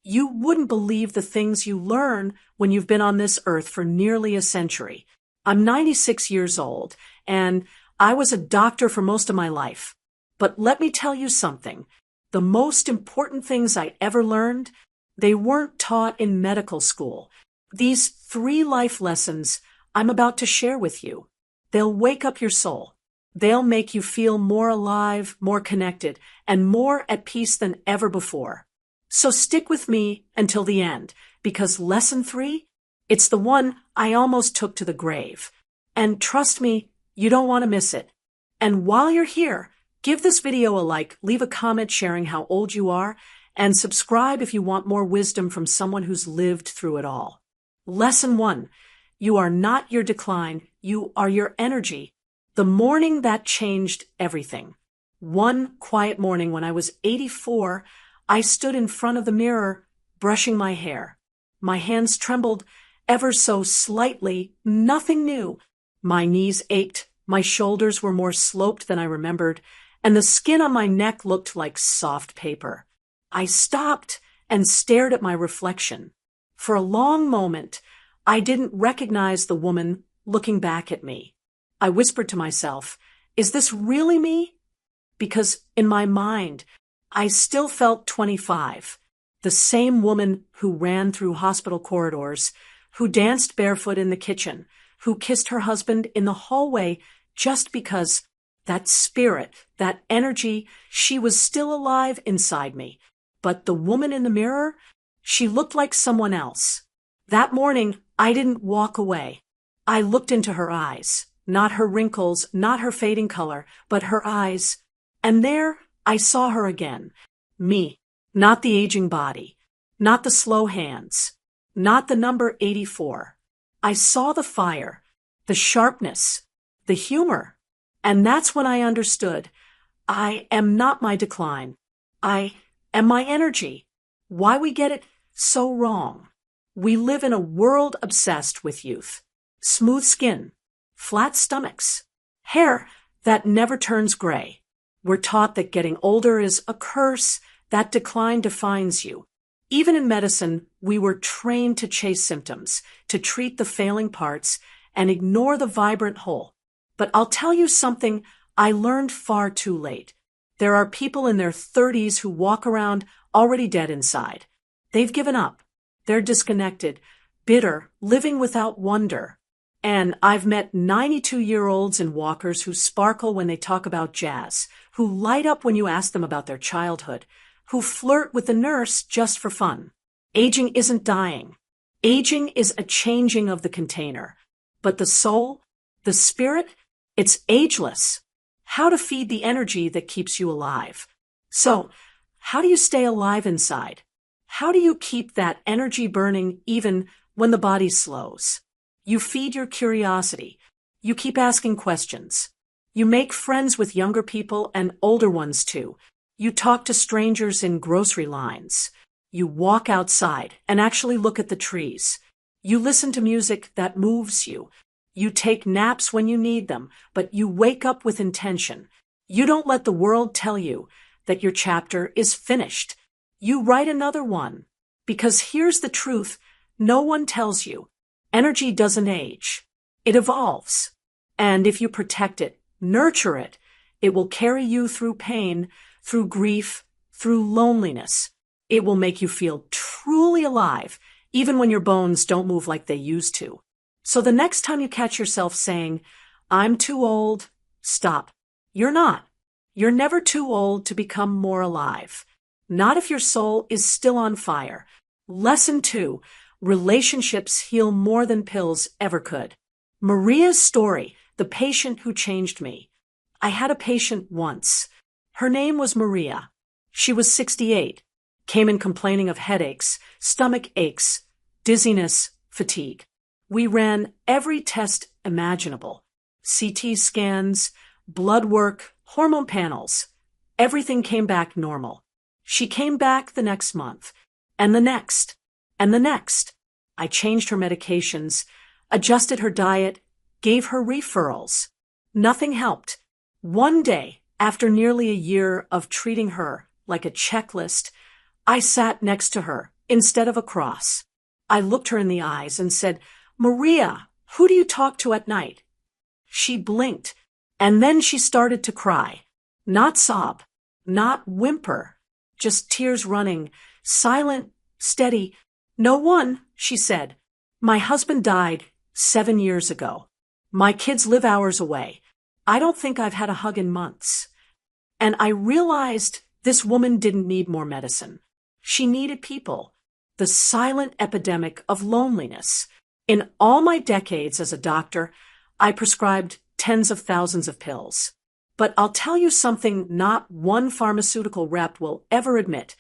You wouldn't believe the things you learn when you've been on this earth for nearly a century. I'm 96 years old, and I was a doctor for most of my life. But let me tell you something. The most important things I ever learned, they weren't taught in medical school. These 3 life lessons I'm about to share with you. They'll wake up your soul. They'll make you feel more alive, more connected, and more at peace than ever before. So stick with me until the end, because lesson 3, it's the one I almost took to the grave. And trust me, you don't want to miss it. And while you're here, give this video a like, leave a comment sharing how old you are, and subscribe if you want more wisdom from someone who's lived through it all. Lesson 1, you are not your decline, you are your energy. The morning that changed everything. One quiet morning when I was 84, I stood in front of the mirror, brushing my hair. My hands trembled ever so slightly, nothing new. My knees ached, my shoulders were more sloped than I remembered, and the skin on my neck looked like soft paper. I stopped and stared at my reflection. For a long moment, I didn't recognize the woman looking back at me. I whispered to myself, is this really me? Because in my mind, I still felt 25, the same woman who ran through hospital corridors, who danced barefoot in the kitchen, who kissed her husband in the hallway just because that spirit, that energy, she was still alive inside me. But the woman in the mirror, she looked like someone else. That morning, I didn't walk away. I looked into her eyes, not her wrinkles, not her fading color, but her eyes. And there, I saw her again. Me, not the aging body, not the slow hands, not the number 84. I saw the fire, the sharpness, the humor. And that's when I understood. I am not my decline. I am my energy. Why we get it so wrong. We live in a world obsessed with youth. Smooth skin, flat stomachs, hair that never turns gray. We're taught that getting older is a curse, that decline defines you. Even in medicine, we were trained to chase symptoms, to treat the failing parts, and ignore the vibrant whole. But I'll tell you something I learned far too late. There are people in their 30s who walk around already dead inside. They've given up. They're disconnected, bitter, living without wonder. And I've met 92-year-olds and walkers who sparkle when they talk about jazz, who light up when you ask them about their childhood, who flirt with the nurse just for fun. Aging isn't dying. Aging is a changing of the container. But the soul, the spirit, it's ageless. How to feed the energy that keeps you alive. So, how do you stay alive inside? How do you keep that energy burning even when the body slows? You feed your curiosity. You keep asking questions. You make friends with younger people and older ones too. You talk to strangers in grocery lines. You walk outside and actually look at the trees. You listen to music that moves you. You take naps when you need them, but you wake up with intention. You don't let the world tell you that your chapter is finished. You write another one. Because here's the truth, no one tells you. Energy doesn't age. It evolves. And if you protect it, nurture it, it will carry you through pain, through grief, through loneliness. It will make you feel truly alive, even when your bones don't move like they used to. So the next time you catch yourself saying, I'm too old, stop. You're not. You're never too old to become more alive. Not if your soul is still on fire. Lesson 2. Relationships heal more than pills ever could. Maria's story, the patient who changed me. I had a patient once. Her name was Maria. She was 68, came in complaining of headaches, stomach aches, dizziness, fatigue. We ran every test imaginable. CT scans, blood work, hormone panels. Everything came back normal. She came back the next month, and the next, and the next. I changed her medications, adjusted her diet, gave her referrals. Nothing helped. One day, after nearly a year of treating her like a checklist, I sat next to her, instead of a cross. I looked her in the eyes and said, "Maria, who do you talk to at night?" She blinked, and then she started to cry. Not sob, not whimper, just tears running, silent, steady. "No one," she said. "My husband died 7 years ago. My kids live hours away. I don't think I've had a hug in months." And I realized this woman didn't need more medicine. She needed people. The silent epidemic of loneliness. In all my decades as a doctor, I prescribed tens of thousands of pills. But I'll tell you something not one pharmaceutical rep will ever admit.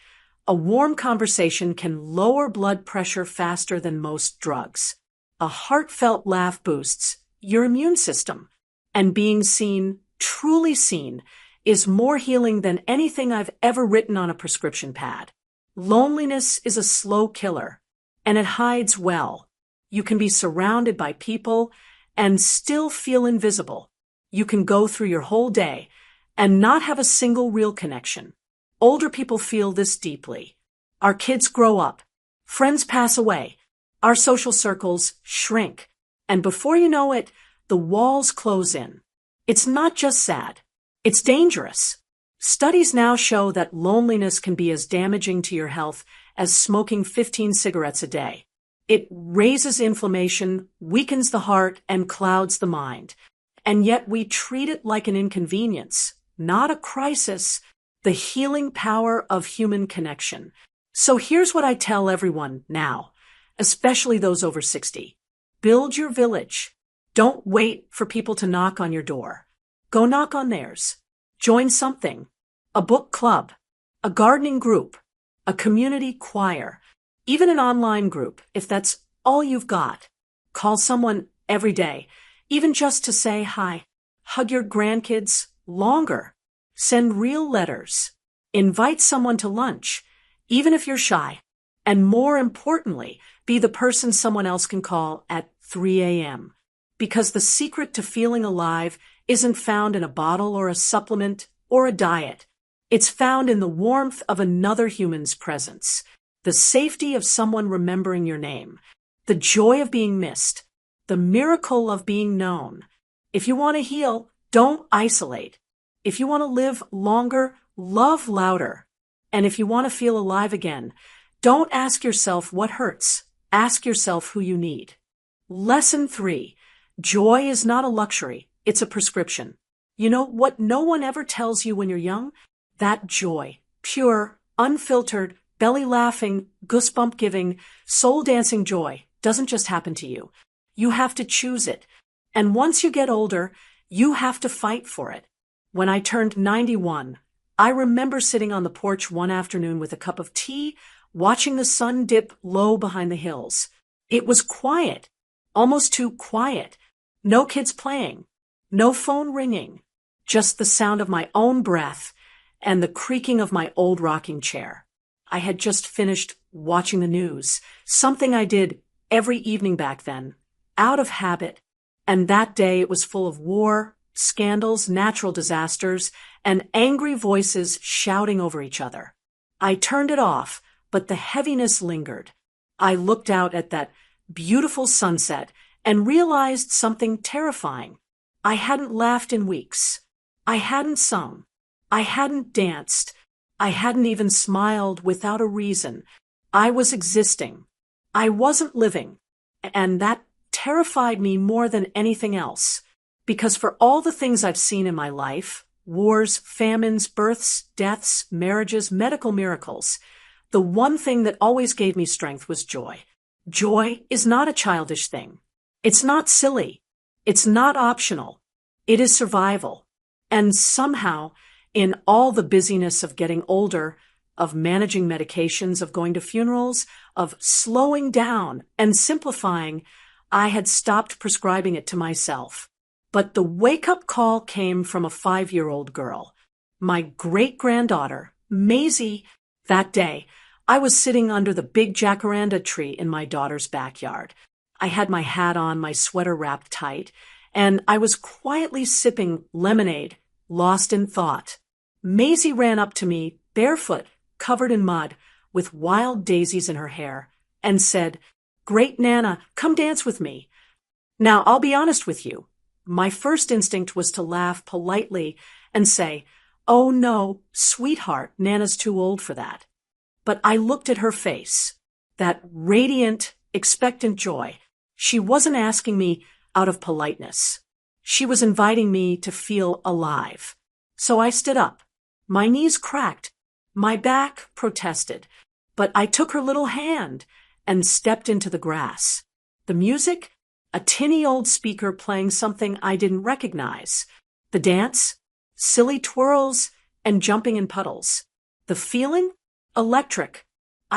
A warm conversation can lower blood pressure faster than most drugs. A heartfelt laugh boosts your immune system. And being seen, truly seen, is more healing than anything I've ever written on a prescription pad. Loneliness is a slow killer, and it hides well. You can be surrounded by people and still feel invisible. You can go through your whole day and not have a single real connection. Older people feel this deeply. Our kids grow up. Friends pass away. Our social circles shrink. And before you know it, the walls close in. It's not just sad. It's dangerous. Studies now show that loneliness can be as damaging to your health as smoking 15 cigarettes a day. It raises inflammation, weakens the heart, and clouds the mind. And yet we treat it like an inconvenience, not a crisis, the healing power of human connection. So here's what I tell everyone now, especially those over 60. Build your village. Don't wait for people to knock on your door. Go knock on theirs. Join something. A book club. A gardening group. A community choir. Even an online group, if that's all you've got. Call someone every day, even just to say hi. Hug your grandkids longer. Send real letters. Invite someone to lunch, even if you're shy. And more importantly, be the person someone else can call at 3 a.m. Because the secret to feeling alive isn't found in a bottle or a supplement or a diet. It's found in the warmth of another human's presence, the safety of someone remembering your name, the joy of being missed, the miracle of being known. If you want to heal, don't isolate. If you want to live longer, love louder. And if you want to feel alive again, don't ask yourself what hurts. Ask yourself who you need. Lesson 3. Joy is not a luxury. It's a prescription. You know what no one ever tells you when you're young? That joy, pure, unfiltered, belly laughing, goosebump giving, soul dancing joy doesn't just happen to you. You have to choose it. And once you get older, you have to fight for it. When I turned 91, I remember sitting on the porch one afternoon with a cup of tea, watching the sun dip low behind the hills. It was quiet, almost too quiet. No kids playing, no phone ringing, just the sound of my own breath and the creaking of my old rocking chair. I had just finished watching the news, something I did every evening back then, out of habit. And that day it was full of war, scandals, natural disasters, and angry voices shouting over each other. I turned it off, but the heaviness lingered. I looked out at that beautiful sunset and realized something terrifying. I hadn't laughed in weeks. I hadn't sung. I hadn't danced. I hadn't even smiled without a reason. I was existing. I wasn't living. And that terrified me more than anything else. Because for all the things I've seen in my life, wars, famines, births, deaths, marriages, medical miracles, the one thing that always gave me strength was joy. Joy is not a childish thing. It's not silly. It's not optional. It is survival. And somehow, in all the busyness of getting older, of managing medications, of going to funerals, of slowing down and simplifying, I had stopped prescribing it to myself. But the wake-up call came from a 5-year-old girl. My great-granddaughter, Maisie. That day, I was sitting under the big jacaranda tree in my daughter's backyard. I had my hat on, my sweater wrapped tight, and I was quietly sipping lemonade, lost in thought. Maisie ran up to me, barefoot, covered in mud, with wild daisies in her hair and said, "Great Nana, come dance with me." Now, I'll be honest with you. My first instinct was to laugh politely and say, "Oh no, sweetheart, Nana's too old for that." But I looked at her face, that radiant, expectant joy. She wasn't asking me out of politeness. She was inviting me to feel alive. So I stood up. My knees cracked. My back protested. But I took her little hand and stepped into the grass. The music? A tinny old speaker playing something I didn't recognize. The dance? Silly twirls and jumping in puddles. The feeling? Electric.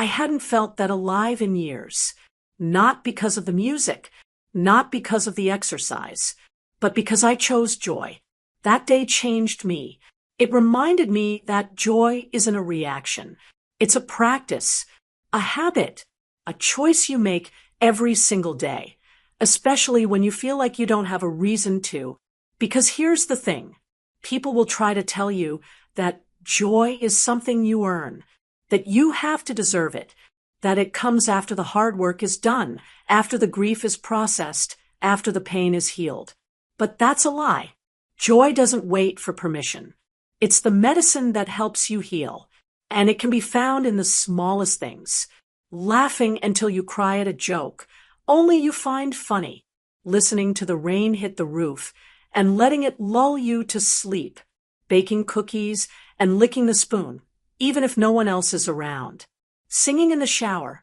I hadn't felt that alive in years. Not because of the music, not because of the exercise, but because I chose joy. That day changed me. It reminded me that joy isn't a reaction. It's a practice, a habit, a choice you make every single day, especially when you feel like you don't have a reason to. Because here's the thing. People will try to tell you that joy is something you earn, that you have to deserve it, that it comes after the hard work is done, after the grief is processed, after the pain is healed. But that's a lie. Joy doesn't wait for permission. It's the medicine that helps you heal, and it can be found in the smallest things. Laughing until you cry at a joke, only you find funny, listening to the rain hit the roof and letting it lull you to sleep, baking cookies and licking the spoon, even if no one else is around, singing in the shower,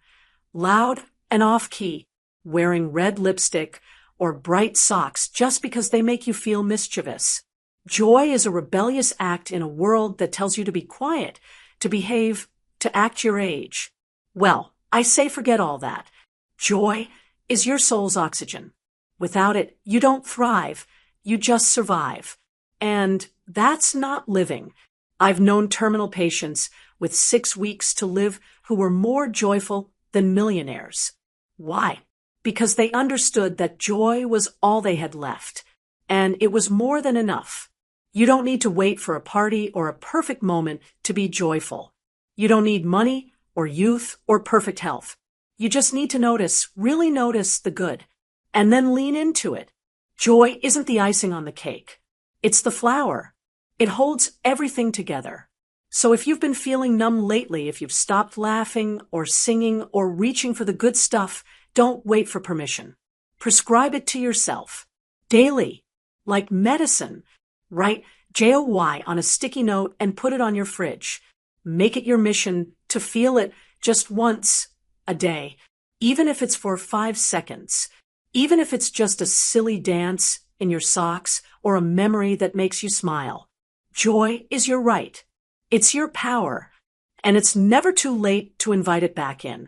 loud and off-key, wearing red lipstick or bright socks just because they make you feel mischievous. Joy is a rebellious act in a world that tells you to be quiet, to behave, to act your age. Well, I say forget all that. Joy is your soul's oxygen. Without it, you don't thrive. You just survive. And that's not living. I've known terminal patients with 6 weeks to live who were more joyful than millionaires. Why? Because they understood that joy was all they had left, and it was more than enough. You don't need to wait for a party or a perfect moment to be joyful. You don't need money or youth or perfect health. You just need to notice, really notice the good, and then lean into it. Joy isn't the icing on the cake. It's the flower. It holds everything together. So if you've been feeling numb lately, if you've stopped laughing or singing or reaching for the good stuff, don't wait for permission. Prescribe it to yourself. Daily. Like medicine. Write JOY on a sticky note and put it on your fridge. Make it your mission to feel it just once a day, even if it's for 5 seconds. Even if it's just a silly dance in your socks or a memory that makes you smile. Joy is your right. It's your power. And it's never too late to invite it back in.